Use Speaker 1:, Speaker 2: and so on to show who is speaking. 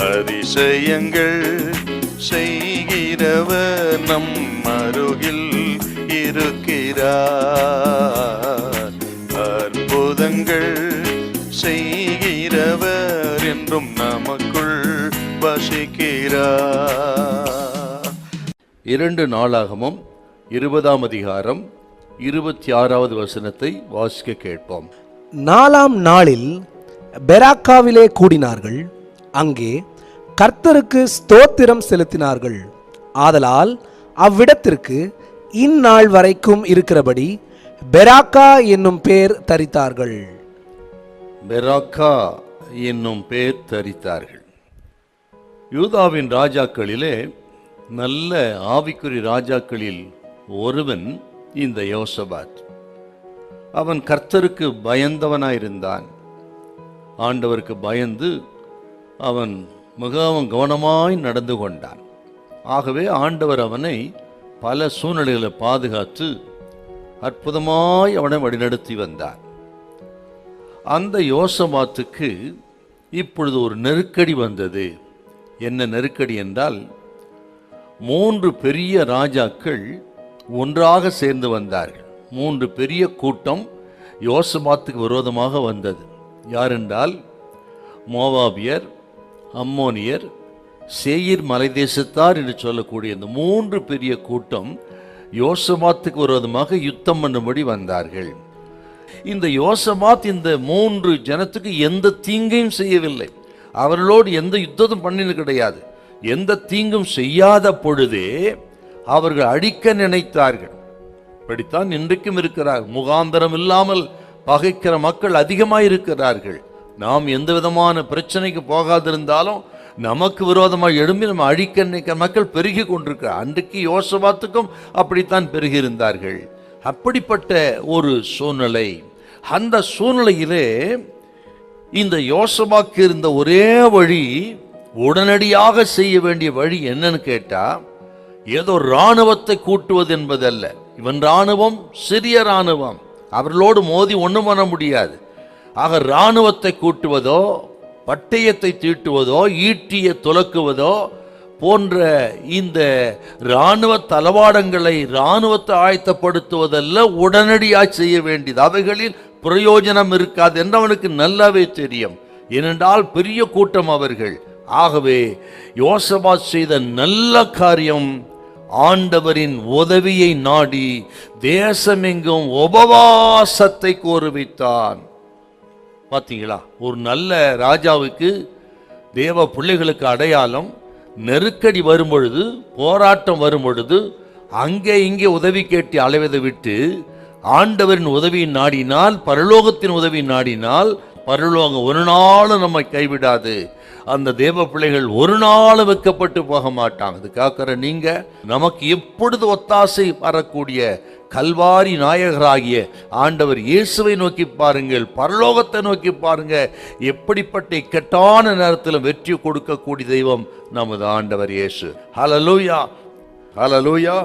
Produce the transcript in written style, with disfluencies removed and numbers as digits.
Speaker 1: அதிசயங்கள் செய்கிறவர் நம் அருகில் இருக்கிறார். அற்புதங்கள் செய்கிறவர் என்றும் நமக்குள் வசிக்கிறார்.
Speaker 2: 2 நாளாகமம் 20ஆம் அதிகாரம் 26வது வசனத்தை வாசிக்க கேட்போம்.
Speaker 3: 4ஆம் நாளில் பெராக்காவிலே கூடினார்கள். அங்கே கர்த்தருக்கு ஸ்தோத்திரம் செலுத்தினார்கள். ஆதலால் அவ்விடத்திற்கு இந்நாள் வரைக்கும் இருக்கிறபடி பெராக்கா என்னும் பேர் தரித்தார்கள்.
Speaker 2: பெராக்கா என்னும் பேர் தரித்தார்கள். யூதாவின் ராஜாக்களிலே நல்ல ஆவிக்குறி ராஜாக்களில் ஒருவன் இந்த யோசபாத். அவன் கர்த்தருக்கு பயந்தவனாயிருந்தான். ஆண்டவருக்கு பயந்து அவன் மிகவும் கவனமாய் நடந்து கொண்டான். ஆகவே ஆண்டவர் அவனை பல சூழ்நிலைகளை பாதுகாத்து அற்புதமாய் அவனை வழிநடத்தி வந்தார். அந்த யோசபாத்துக்கு இப்பொழுது ஒரு நெருக்கடி வந்தது. என்ன நெருக்கடி என்றால், 3 பெரிய ராஜாக்கள் ஒன்றாக சேர்ந்து வந்தார்கள். 3 பெரிய கூட்டம் யோசபாத்துக்கு விரோதமாக வந்தது. யாரென்றால், மோவாபியர், அம்மோனியர், சேயீர் மலை தேசத்தார் என்று சொல்லக்கூடிய இந்த 3 பெரிய கூட்டம் யோசபாத்துக்கு விரோதமாக யுத்தம் பண்ணும்படி வந்தார்கள். இந்த யோசபாத் இந்த 3 ஜனத்துக்கு எந்த தீங்கையும் செய்யவில்லை. அவர்களோடு எந்த யுத்தமும் பண்ணினது கிடையாது. எந்த தீங்கும் செய்யாத பொழுதே அவர்கள் அழிக்க நினைத்தார்கள். இப்படித்தான் இன்றைக்கும் இருக்கிறார். முகாந்தரம் இல்லாமல் பகைக்கிற மக்கள் அதிகமாக இருக்கிறார்கள். நாம் எந்த விதமான பிரச்சனைக்கு போகாதிருந்தாலும் நமக்கு விரோதமாக எழும்பி நம்ம அழிக்க நினைக்கிற மக்கள் பெருகி கொண்டிருக்கிறார். அன்றைக்கு யோசபாத்துக்கும் அப்படித்தான் பெருகி இருந்தார்கள். அப்படிப்பட்ட ஒரு சூழ்நிலை. அந்த சூழ்நிலையிலே இந்த யோசபாக்கு இருந்த ஒரே வழி, உடனடியாக செய்ய வேண்டிய வழி என்னன்னு கேட்டா, ஏதோ இராணுவத்தை கூட்டுவது என்பதல்ல. இவன் இராணுவம் சிறிய இராணுவம், அவர்களோடு மோதி ஒன்றும் பண்ண முடியாது. ஆக இராணுவத்தை கூட்டுவதோ, பட்டயத்தை தீட்டுவதோ, ஈட்டியை துலக்குவதோ போன்ற இந்த இராணுவ தளவாடங்களை இராணுவத்தை ஆயத்தப்படுத்துவதல்ல உடனடியாக செய்ய வேண்டியது. அவைகளில் பிரயோஜனம் இருக்காது என்று அவனுக்கு நல்லாவே தெரியும். ஏனென்றால் பெரிய கூட்டம் அவர்கள். ஆகவே யோசபாத் செய்த நல்ல காரியம், ஆண்டவரின் உதவியை நாடி தேசமெங்கும் உபவாசத்தை கோருவித்தான். பார்த்தீங்களா, ஒரு நல்ல ராஜாவுக்கு, தேவ பிள்ளைகளுக்கு அடையாளம், நெருக்கடி வரும்பொழுது, போராட்டம் வரும்பொழுது அங்கே இங்கே உதவி கேட்டு அலைவதை விட்டு ஆண்டவரின் உதவியை நாடினால், பரலோகத்தின் உதவி நாடினால், பரலோகம் ஒரு நாளும் நம்மை கைவிடாது. அந்த தேவ பிள்ளைகள் ஒரு நாள் வெட்கப்பட்டு போக மாட்டாங்க. அது காக்கிற நீங்க நமக்கு எப்பொழுது ஒத்தாசை வரக்கூடிய கல்வாரி நாயகராகிய ஆண்டவர் இயேசுவை நோக்கி பாருங்கள், பரலோகத்தை நோக்கி பாருங்க. எப்படிப்பட்ட இக்கட்டான நேரத்தில் வெற்றி கொடுக்கக்கூடிய தெய்வம் நமது ஆண்டவர் இயேசு. ஹல்லேலூயா, ஹல்லேலூயா.